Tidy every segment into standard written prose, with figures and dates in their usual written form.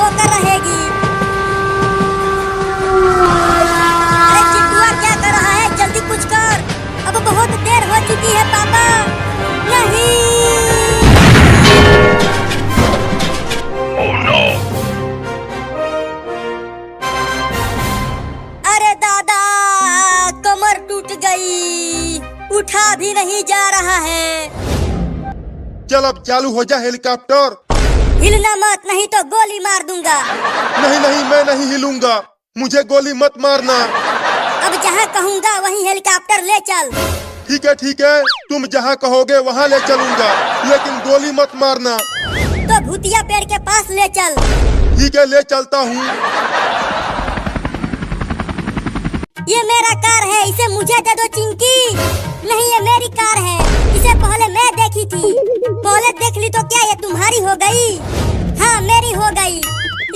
होकर रहेगी। अरे चिंटुआ क्या कर रहा है, जल्दी कुछ कर, अब बहुत देर हो चुकी है पापा। नहीं। Oh no! अरे दादा, कमर टूट गई, उठा भी नहीं जा रहा है। चल अब चालू हो जा हेलीकॉप्टर। हिलना मत, नहीं तो गोली मार दूंगा। नहीं नहीं, मैं नहीं हिलूंगा, मुझे गोली मत मारना। अब जहाँ कहूँगा वहीं हेलीकॉप्टर ले चल। ठीक है, तुम जहाँ कहोगे वहाँ ले चलूंगा, लेकिन गोली मत मारना। तो भूतिया पेड़ के पास ले चल। ठीक है, ले चलता हूँ। ये मेरा कार है, इसे मुझे दे दो चिंकी। नहीं, ये मेरी कार है, इसे पहले मैं देखी थी। पहले देख ली तो क्या ये तुम्हारी हो गई? हाँ, मेरी हो गई।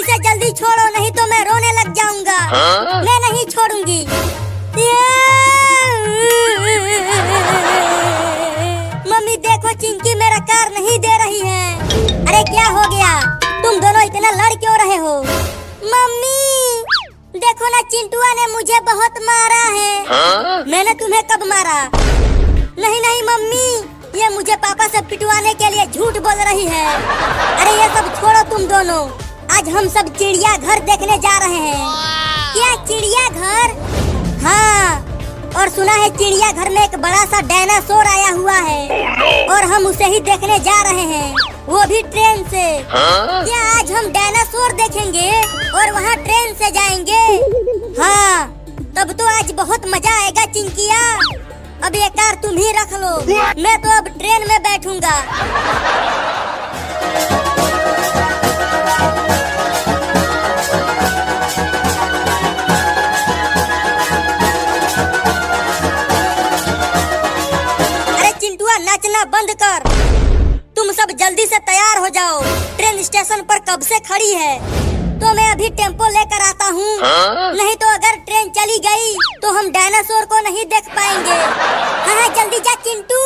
इसे जल्दी छोड़ो, नहीं तो मैं रोने लग जाऊंगा। मैं नहीं छोड़ूंगी। मम्मी देखो, चिंकी मेरा कार नहीं दे रही है। अरे क्या हो गया, तुम दोनों इतना लड़ क्यों रहे हो? मम्मी देखो ना, चिंटुआ ने मुझे बहुत मारा है। मैंने तुम्हें कब मारा? नहीं नहीं मम्मी, ये मुझे पापा से पिटवाने के लिए झूठ बोल रही है। अरे ये सब छोड़ो तुम दोनों, आज हम सब चिड़िया घर देखने जा रहे हैं। क्या चिड़िया घर? हाँ, और सुना है चिड़िया घर में एक बड़ा सा डायनासोर आया हुआ है। और हम उसे ही देखने जा रहे हैं, वो भी ट्रेन से। क्या आज हम डायनासोर देखेंगे और वहाँ ट्रेन से जाएंगे? हाँ, तब तो आज बहुत मजा आएगा चिंकिया। अब ये कार तुम ही रख लो, मैं तो अब ट्रेन में बैठूंगा। अरे चिंटुआ, नाचना बंद कर। तुम सब जल्दी से तैयार हो जाओ, ट्रेन स्टेशन पर कब से खड़ी है। तो मैं अभी टेम्पो लेकर आता हूँ। नहीं तो अगर ट्रेन चली गई तो हम डायनासोर को नहीं देख पाएंगे। हाँ, जल्दी जा चिंटू।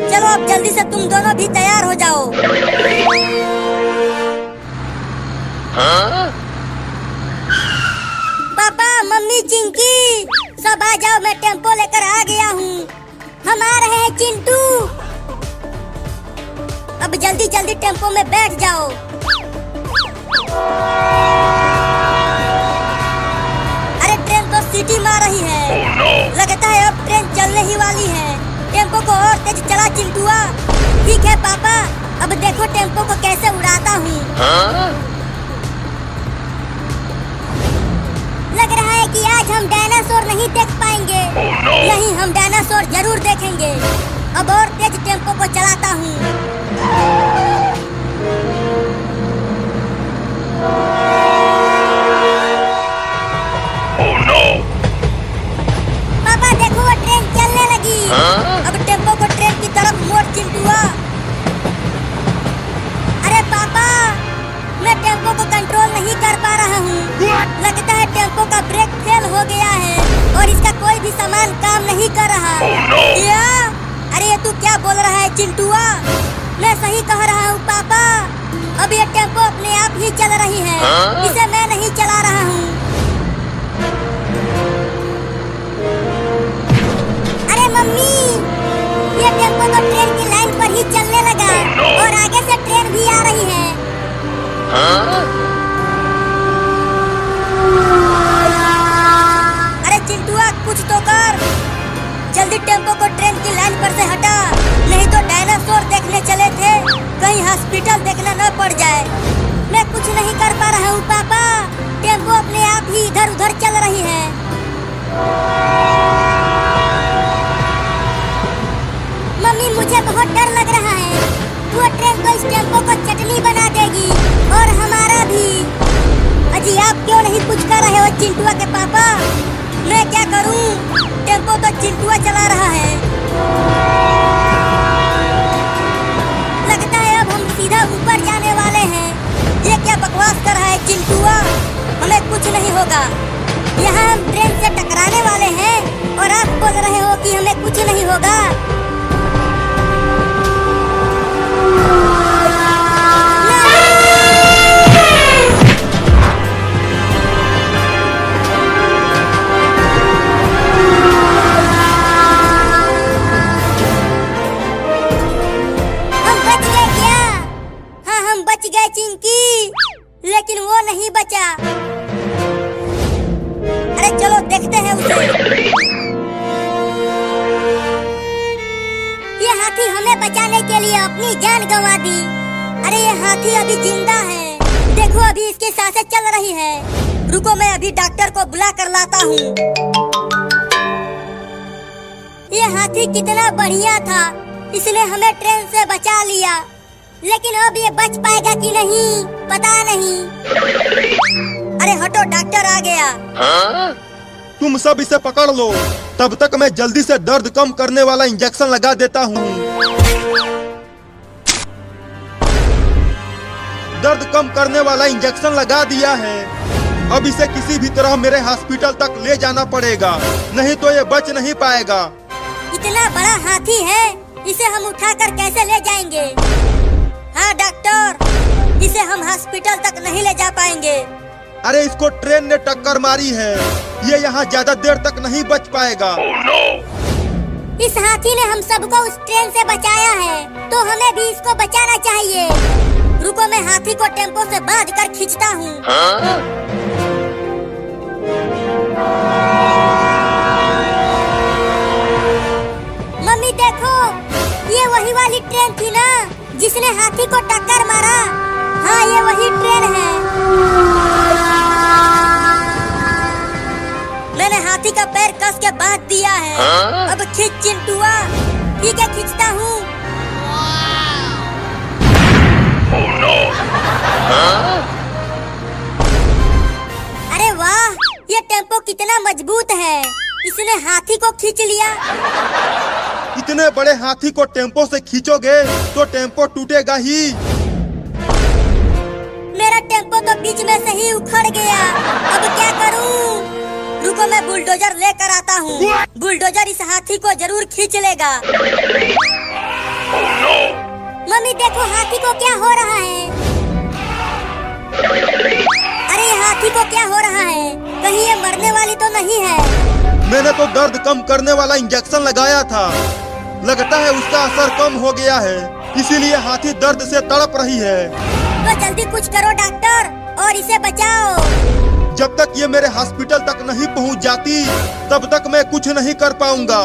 चलो अब जल्दी से तुम दोनों भी तैयार हो जाओ। पापा, मम्मी, चिंकी, सब आ जाओ, मैं टेम्पो लेकर आ गया हूँ। हम आ रहे हैं चिंटू। अब जल्दी जल्दी टेम्पो में बैठ जाओ। अरे ट्रेन तो सीटी मार रही है। लगता है अब ट्रेन चलने ही वाली है। टेम्पो को और तेज चला चिंटुआ। ठीक है पापा, अब देखो टेम्पो को कैसे उड़ाता हूँ। लग रहा है कि आज हम डायनासोर नहीं देख पाएंगे। नहीं, हम डायनासोर जरूर देखेंगे। अब और तेज टेम्पो को चलाता हूँ। पापा देखो, वो ट्रेन चलने लगी। अब टेम्पो को ट्रेन की तरफ मोड़ चिंटुआ। अरे पापा, मैं टेम्पो को कंट्रोल नहीं कर पा रहा हूँ। लगता है टेम्पो का ब्रेक फेल हो गया है और इसका कोई भी सामान काम नहीं कर रहा। क्या? अरे ये तू क्या बोल रहा है चिंटुआ? मैं सही कह रहा हूँ पापा, अब ये टेम्पो अपने आप ही चल रही है। इसे मैं नहीं चला रहा हूँ। अरे मम्मी, ये टेम्पो तो ट्रेन की लाइन पर ही चलने लगा और आगे से ट्रेन भी आ रही है। अरे चिंटुआ, कुछ तो कर, जल्दी टेम्पो को ट्रेन की लाइन पर से हटा, नहीं तो डायनासोर देखने चले थे, कहीं हॉस्पिटल देखना न पड़ जाए। मैं कुछ नहीं कर पा रहा हूँ पापा, टेम्पो अपने आप ही इधर उधर चल रही है। मम्मी, मुझे बहुत डर लग रहा है, वो ट्रेन को इस टेम्पो को चटनी बना देगी और हमारा भी। अजी आप क्यों नहीं कुछ कर रहे हो चिंटुआ के पापा? मैं क्या करूं, टेम्पो तो चिंटुआ चला रहा है। लगता है अब हम सीधा ऊपर जाने वाले हैं। ये क्या बकवास कर रहा है चिंटुआ? हमें कुछ नहीं होगा। यहाँ हम ट्रेन से टकराने वाले हैं और आप बोल रहे हो कि हमें कुछ नहीं होगा। हम बच गए चिंकी, लेकिन वो नहीं बचा। अरे चलो देखते हैं उसे। ये हाथी हमें बचाने के लिए अपनी जान गंवा दी। अरे ये हाथी अभी जिंदा है, देखो अभी इसकी सांसें चल रही है। रुको मैं अभी डॉक्टर को बुला कर लाता हूँ। ये हाथी कितना बढ़िया था, इसने हमें ट्रेन से बचा लिया, लेकिन अब ये बच पाएगा कि नहीं पता नहीं। अरे हटो, डॉक्टर आ गया। तुम सब इसे पकड़ लो, तब तक मैं जल्दी से दर्द कम करने वाला इंजेक्शन लगा देता हूँ। दर्द कम करने वाला इंजेक्शन लगा दिया है। अब इसे किसी भी तरह मेरे हॉस्पिटल तक ले जाना पड़ेगा, नहीं तो ये बच नहीं पाएगा। इतना बड़ा हाथी है, इसे हम उठाकर कैसे ले जाएंगे? हाँ डॉक्टर, इसे हम हॉस्पिटल तक नहीं ले जा पाएंगे। अरे इसको ट्रेन ने टक्कर मारी है, ये यहाँ ज्यादा देर तक नहीं बच पाएगा। Oh no! इस हाथी ने हम सबको उस ट्रेन से बचाया है, तो हमें भी इसको बचाना चाहिए। रुको मैं हाथी को टेम्पो से बांध कर खींचता हूँ। मम्मी देखो, ये वही वाली ट्रेन थी ना जिसने हाथी को टक्कर मारा। हाँ ये वही ट्रेन है। मैंने हाथी का पैर कस के बांध दिया है। अब खींच चिंटुआ। ठीक है खींचता हूँ। Oh no! अरे वाह, ये टेम्पो कितना मजबूत है, इसने हाथी को खींच लिया। इतने बड़े हाथी को टेम्पो से खींचोगे तो टेम्पो टूटेगा ही। मेरा टेम्पो तो बीच में से ही उखड़ गया, अब क्या करूं? रुको मैं बुलडोजर लेकर आता हूँ। बुलडोजर इस हाथी को जरूर खींच लेगा। Oh no! मम्मी देखो हाथी को क्या हो रहा है। अरे ये हाथी को क्या हो रहा है? कहीं ये मरने वाली तो नहीं है? मैंने तो दर्द कम करने वाला इंजेक्शन लगाया था, लगता है उसका असर कम हो गया है, इसीलिए हाथी दर्द से तड़प रही है। तो जल्दी कुछ करो डॉक्टर और इसे बचाओ। जब तक ये मेरे हॉस्पिटल तक नहीं पहुंच जाती, तब तक मैं कुछ नहीं कर पाऊंगा।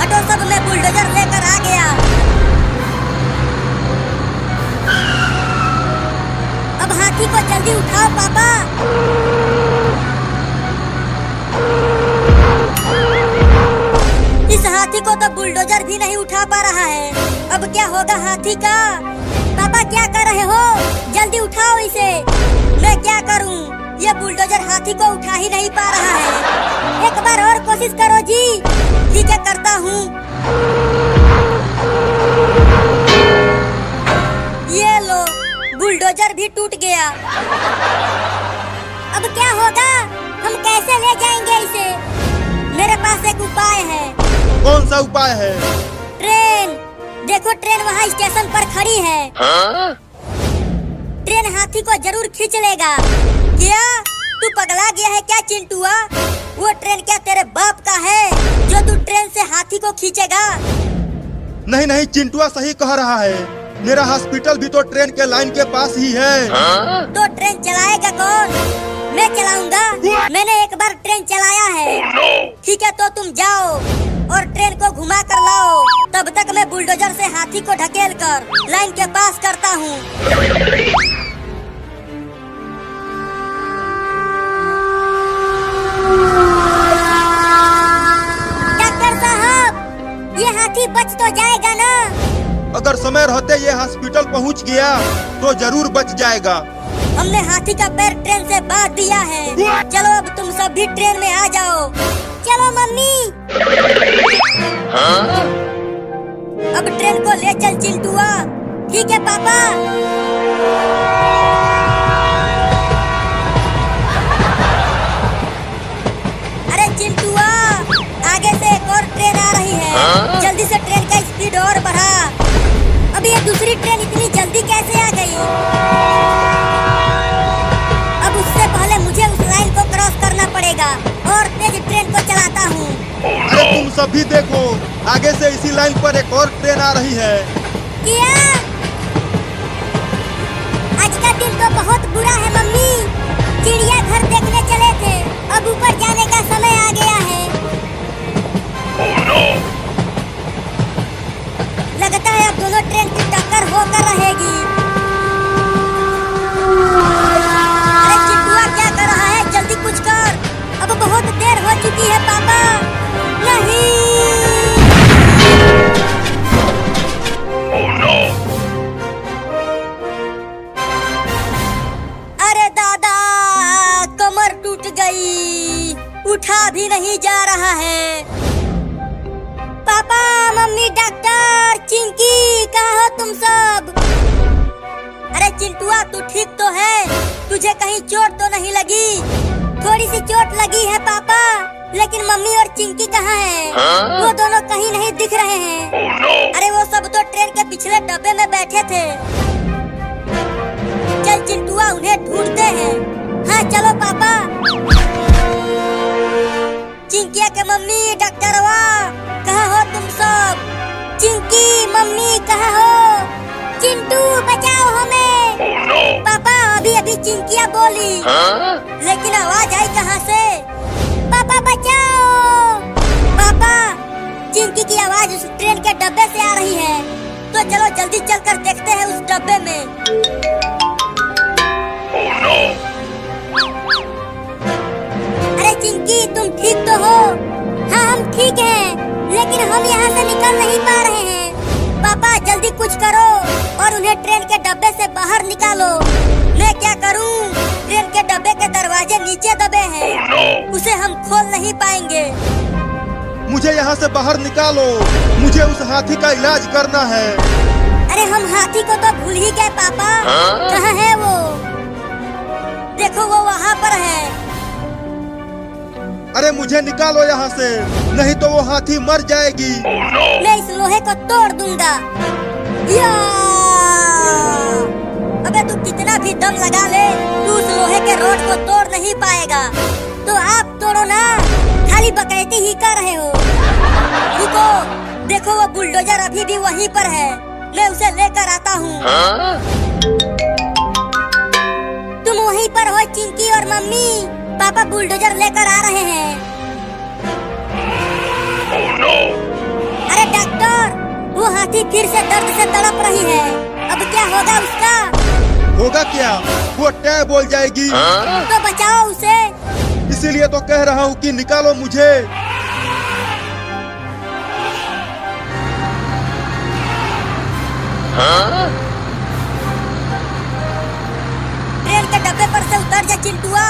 हटो सब, मैं बुलडोजर लेकर आ गया। अब हाथी को जल्दी उठाओ पापा। इस हाथी को तो बुलडोजर भी नहीं उठा पा रहा है। अब क्या होगा हाथी का? पापा क्या कर रहे हो? जल्दी उठाओ इसे। मैं क्या करूं? ये बुलडोजर हाथी को उठा ही नहीं पा रहा है। एक बार और कोशिश करो जी। ठीक है करता हूँ। ये लो, बुलडोजर भी टूट गया। अब क्या होगा? हम कैसे ले जाएंगे इसे? मेरे पास एक उपाय है। कौन सा उपाय है? ट्रेन देखो, ट्रेन वहाँ स्टेशन पर खड़ी है। ट्रेन हाथी को जरूर खींच लेगा। क्या तू पगला गया है क्या चिंटुआ? वो ट्रेन क्या तेरे बाप का है जो तू ट्रेन से हाथी को खींचेगा? नहीं नहीं, चिंटुआ सही कह रहा है, मेरा हॉस्पिटल भी तो ट्रेन के लाइन के पास ही है। तो ट्रेन चलाएगा कौन? मैं चलाऊंगा, मैंने एक बार ट्रेन चलाया है। Oh no! ठीक है तो तुम जाओ और ट्रेन को घुमा कर लाओ। तब तक मैं बुलडोजर से हाथी को ढकेल कर लाइन के पास करता हूँ। डॉक्टर साहब, ये हाथी बच तो जाएगा ना? अगर समय रहते ये हॉस्पिटल पहुंच गया तो जरूर बच जाएगा। हमने हाथी का पैर ट्रेन से बांध दिया है। चलो अब तुम सब भी ट्रेन में आ जाओ। चलो मम्मी। अब ट्रेन को ले चल चिंटुआ। ठीक है पापा। अरे चिंटुआ, आगे से एक और ट्रेन आ रही है, जल्दी से ट्रेन का स्पीड और बढ़ा। अब ये दूसरी ट्रेन इतनी जल्दी कैसे आ गई? अब उससे पहले मुझे उस लाइन को क्रॉस को चलाता हूँ। अरे तुम सब भी देखो, आगे से इसी लाइन पर एक और ट्रेन आ रही है। क्या? आज का दिन तो बहुत बुरा है मम्मी। चिड़ियाघर देखने चले थे, अब ऊपर जाने का समय आ गया है। Oh no! लगता है अब दोनों ट्रेन की टक्कर होकर रहेगी। अरे चिंटुआ क्या कर रहा है? जल्दी कुछ कर, अब बहुत देर हो चुकी है पापा। नहीं। Oh no! अरे दादा, कमर टूट गई, उठा भी नहीं जा रहा है। पापा, मम्मी, डॉक्टर, चिंकी, कहाँ हो तुम सब? अरे चिंटुआ, तू ठीक तो है? तुझे कहीं चोट तो नहीं लगी? थोड़ी सी चोट लगी है पापा, लेकिन मम्मी और चिंकी कहाँ हैं? वो दोनों कहीं नहीं दिख रहे हैं। Oh no! अरे वो सब तो ट्रेन के पिछले डब्बे में बैठे थे। चल चिंटुआ, उन्हें ढूंढते हैं। हाँ चलो पापा। चिंकिया के मम्मी, डॉक्टरवा, कहाँ हो तुम सब? चिंकी, मम्मी, कहाँ हो? चिंटू, बचाओ हमें। Oh no! पापा, अभी अभी चिंकिया बोली, लेकिन आवाज आई कहाँ से? पापा बचाओ। पापा, चिंकी की आवाज उस ट्रेन के डब्बे से आ रही है, तो चलो जल्दी चलकर देखते हैं उस डब्बे में। Oh no! अरे चिंकी, तुम ठीक तो हो? हाँ हम ठीक हैं, लेकिन हम यहाँ से निकल नहीं पा रहे हैं। पापा जल्दी कुछ करो और उन्हें ट्रेन के डब्बे से बाहर निकालो। मैं क्या करूँ? ट्रेन के डब्बे के दरवाजे नीचे दबे हैं। Oh no! उसे हम खोल नहीं पाएंगे। मुझे यहाँ से बाहर निकालो, मुझे उस हाथी का इलाज करना है। अरे हम हाथी को तो भूल ही गए पापा। कहाँ है वो? देखो वो वहाँ पर है। अरे मुझे निकालो यहाँ से, नहीं तो वो हाथी मर जाएगी। Oh no! मैं इस लोहे को तोड़ दूंगा। या! अबे तू कितना भी दम लगा ले, तू उस लोहे के रोड को तोड़ नहीं पाएगा। तो आप तोड़ो ना, खाली बकैती ही कर रहे हो। रुको, देखो वो बुलडोजर अभी भी वहीं पर है, मैं उसे लेकर आता हूँ। तुम वहीं पर हो चिंकी और मम्मी? पापा बुलडोजर लेकर आ रहे हैं। Oh no! अरे डॉक्टर, वो हाथी फिर से दर्द से तड़प रही है, अब क्या होगा उसका? होगा क्या? वो टै बोल जाएगी। तो बचाओ उसे। इसीलिए तो कह रहा हूँ कि निकालो मुझे। ट्रेन के डब्बे पर से उतर जा चिंटुआ,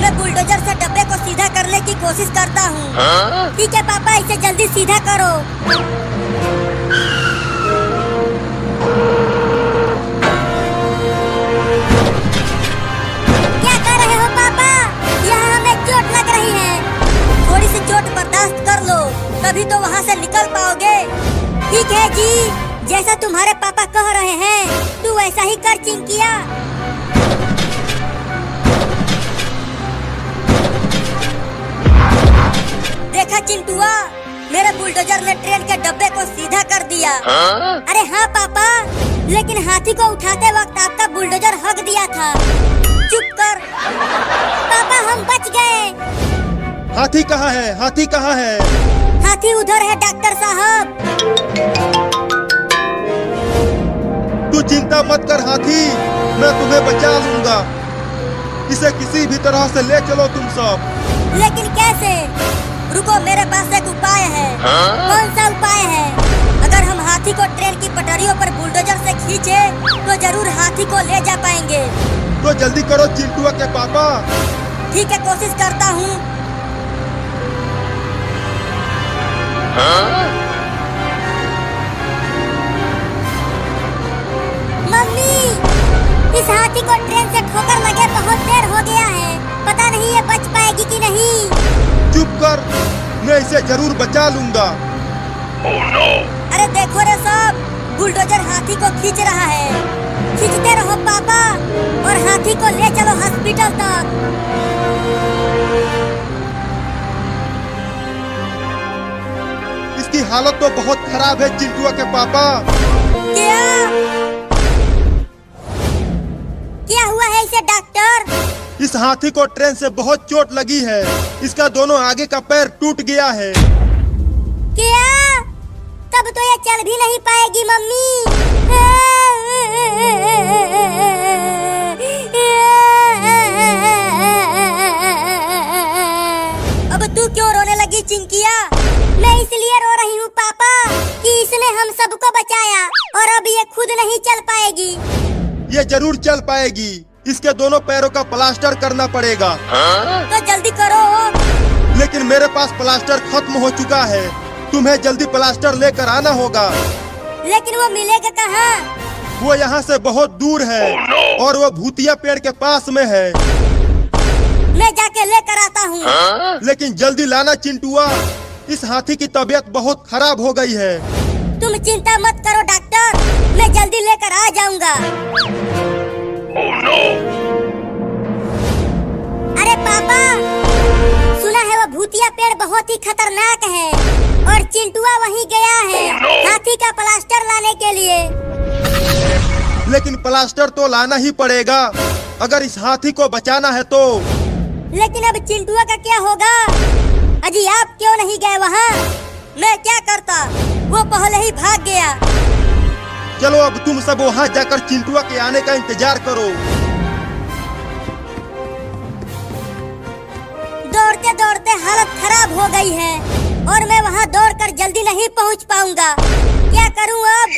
मैं बुलडोजर से डब्बे को सीधा करने की कोशिश करता हूँ। ठीक है पापा, इसे जल्दी सीधा करो। क्या कर रहे हो पापा? यहाँ हमें चोट लग रही है। थोड़ी सी चोट बर्दाश्त कर लो, तभी तो वहाँ से निकल पाओगे। ठीक है जी, जैसा तुम्हारे पापा कह रहे हैं, तू वैसा ही कर चिंकिया। देखा चिंटुआ, मेरे बुलडोजर ने ट्रेन के डब्बे को सीधा कर दिया। अरे हाँ पापा, लेकिन हाथी को उठाते वक्त आपका बुलडोजर हक दिया था। चुप कर। पापा हम बच गए। हाथी कहाँ है? हाथी कहाँ है? हाथी उधर है डॉक्टर साहब। तू चिंता मत कर हाथी, मैं तुम्हें बचा लूंगा। इसे किसी भी तरह से ले चलो तुम सब। लेकिन कैसे? रुको, मेरे पास एक उपाय है। कौन सा उपाय है? अगर हम हाथी को ट्रेन की पटरियों पर बुलडोजर से खींचे, तो जरूर हाथी को ले जा पाएंगे। तो जल्दी करो चिंटुआ के पापा। ठीक है, कोशिश करता हूँ। मम्मी, इस हाथी को ट्रेन से ठोकर लगे बहुत देर हो गया है, पता नहीं ये बच पाएगी कि नहीं। चुप कर, मैं इसे जरूर बचा लूंगा। Oh no! अरे देखो रे सब, बुलडोजर हाथी को खींच रहा है। खींचते रहो पापा, और हाथी को ले चलो हॉस्पिटल तक। हालत तो बहुत खराब है चिंटुआ के पापा। क्या क्या हुआ है इसे डॉक्टर? इस हाथी को ट्रेन से बहुत चोट लगी है। इसका दोनों आगे का पैर टूट गया है। क्या? तब तो ये चल भी नहीं पाएगी मम्मी। अब तू क्यों रोने लगी चिंकिया? मैं इसलिए रो रही हूँ पापा कि इसने हम सबको बचाया और अब ये खुद नहीं चल पाएगी। ये जरूर चल पाएगी। इसके दोनों पैरों का प्लास्टर करना पड़ेगा। तो जल्दी करो। लेकिन मेरे पास प्लास्टर खत्म हो चुका है। तुम्हें जल्दी प्लास्टर लेकर आना होगा। लेकिन वो मिलेगा कहाँ? वो यहाँ से बहुत दूर है और वो भूतिया पेड़ के पास में है। मैं जाके लेकर आता हूँ। लेकिन जल्दी लाना चिंटुआ। इस हाथी की तबीयत बहुत खराब हो गई है। तुम चिंता मत करो डॉक्टर, मैं जल्दी लेकर आ जाऊंगा। Oh no! अरे पापा, सुना है वो भूतिया पेड़ बहुत ही खतरनाक है और चिंटुआ वहीं गया है हाथी का प्लास्टर लाने के लिए। लेकिन प्लास्टर तो लाना ही पड़ेगा अगर इस हाथी को बचाना है तो। लेकिन अब चिंटुआ का क्या होगा? अजी आप क्यों नहीं गए वहाँ? मैं क्या करता, वो पहले ही भाग गया। चलो अब तुम सब वहाँ जाकर चिंटुआ के आने का इंतजार करो। दौड़ते दौड़ते हालत खराब हो गई है और मैं वहाँ दौड़कर जल्दी नहीं पहुँच पाऊंगा। क्या करूँ अब?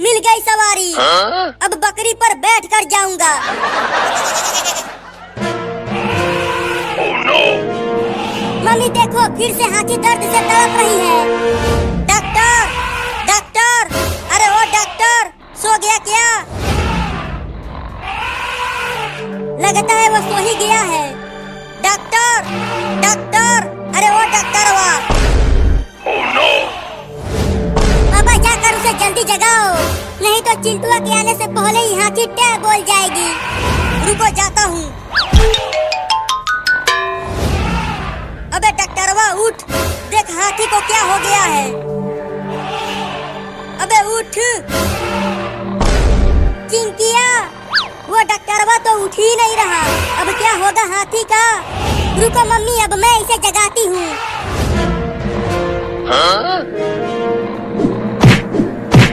मिल गई सवारी। अब बकरी पर बैठकर जाऊंगा। Oh no! मम्मी देखो, फिर से हाथी दर्द से तड़प रही है। डॉक्टर, डॉक्टर, अरे ओ डॉक्टर, सो गया क्या? लगता है वो सो ही गया है। डॉक्टर, डॉक्टर, अरे ओ डॉक्टर वाह। Oh no! पापा जाकर उसे जल्दी जगाओ, नहीं तो चिंटुआ के आने से पहले ही हाथी टेर बोल जाएगी। रुको जाता हूँ। अबे डॉक्टरवा उठ, देख हाथी को क्या हो गया है। अबे उठ चिंकिया, वो डॉक्टरवा तो उठ ही नहीं रहा। अब क्या होगा हाथी का? रुको मम्मी, अब मैं इसे जगाती हूँ।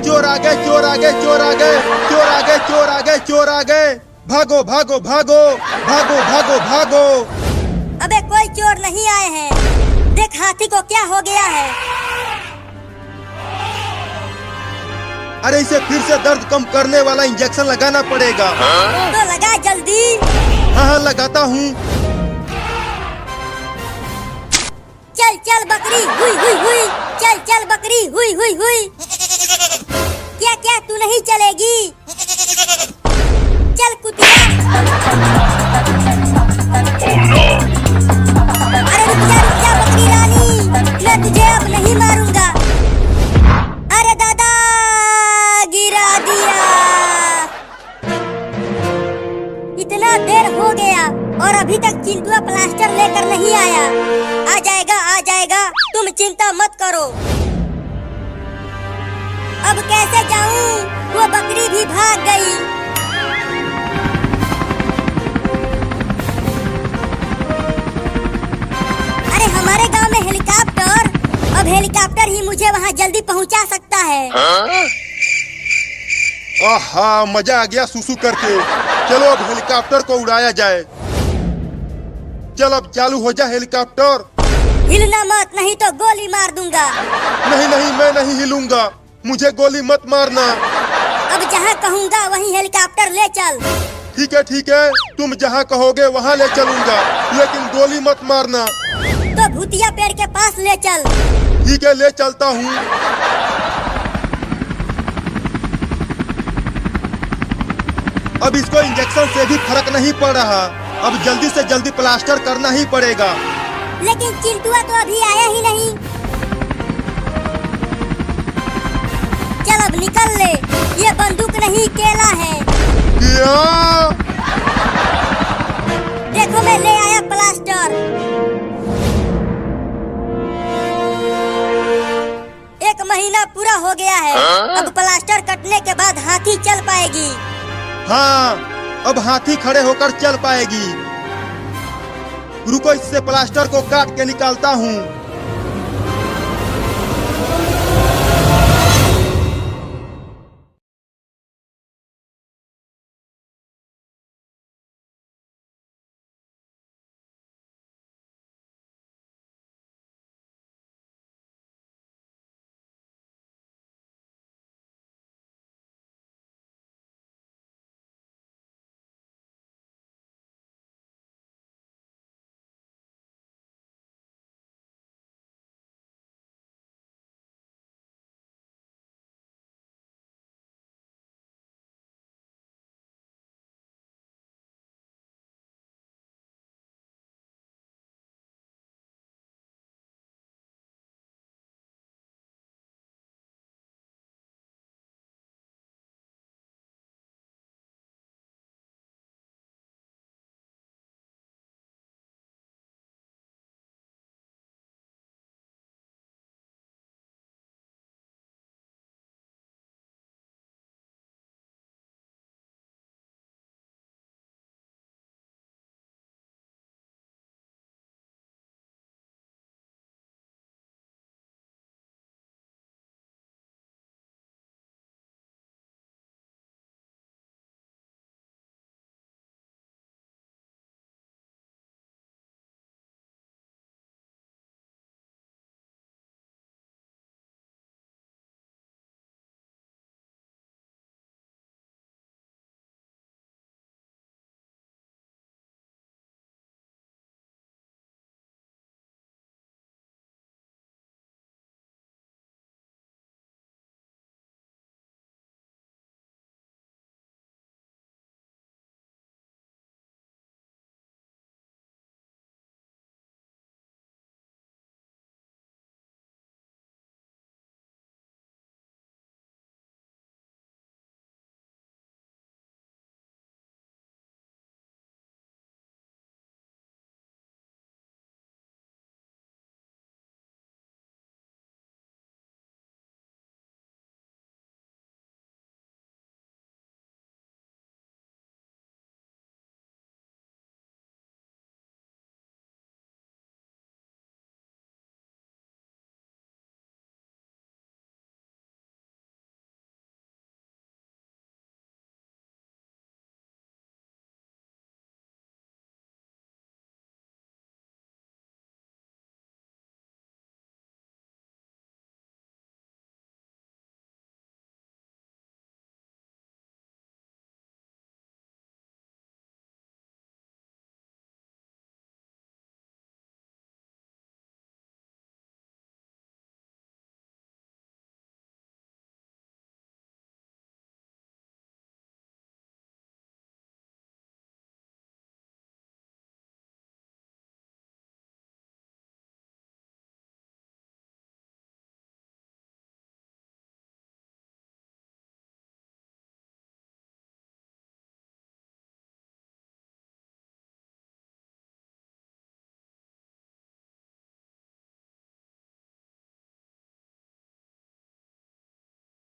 चोर आ गए, चोर आ गए, चोर आ गए, चोर आ गए, चोर आ गए, चोर आ गए। भागो भागो भागो भागो भागो भागो। अबे कोई चोर नहीं आए हैं। देख हाथी को क्या हो गया है। अरे इसे फिर से दर्द कम करने वाला इंजेक्शन लगाना पड़ेगा। तो लगा जल्दी। हाँ हाँ लगाता हूँ। चल चल बकरी, हुई हुई हुई, चल चल बकरी, हुई हुई हुई। क्या क्या तू नहीं चलेगी? चल कुतिया। Oh no! अरे रुक जा बकरी रानी, मैं तुझे अब नहीं मारूंगा। अरे दादा, गिरा दिया। इतना देर हो गया और अभी तक चिंटुआ प्लास्टर लेकर नहीं आया। आ जाएगा आ जाएगा, तुम चिंता मत करो। अब कैसे जाऊं? वो बकरी भी भाग गई। अरे हमारे गांव में हेलीकॉप्टर, अब हेलीकॉप्टर ही मुझे वहां जल्दी पहुंचा सकता है। आहा मजा आ गया सुसु करके। चलो अब हेलीकॉप्टर को उड़ाया जाए। चल अब चालू हो जा हेलीकॉप्टर। हिलना मत, नहीं तो गोली मार दूंगा। नहीं नहीं मैं नहीं हिलूंगा, मुझे गोली मत मारना। अब जहाँ कहूँगा वहीं हेलीकॉप्टर ले चल। ठीक है, तुम जहाँ कहोगे वहाँ ले चलूंगा, लेकिन गोली मत मारना। तो भूतिया पेड़ के पास ले चल। ठीक है ले चलता हूँ। अब इसको इंजेक्शन से भी फर्क नहीं पड़ रहा। अब जल्दी से जल्दी प्लास्टर करना ही पड़ेगा। लेकिन चिंटुआ तो अभी आया ही नहीं। चल अब निकल ले, ये बंदूक नहीं केला है। क्या? देखो मैं ले आया प्लास्टर। पूरा हो गया है। अब प्लास्टर कटने के बाद हाथी चल पाएगी। हाँ, अब हाथी खड़े होकर चल पाएगी। रुको, इससे प्लास्टर को काट के निकालता हूँ।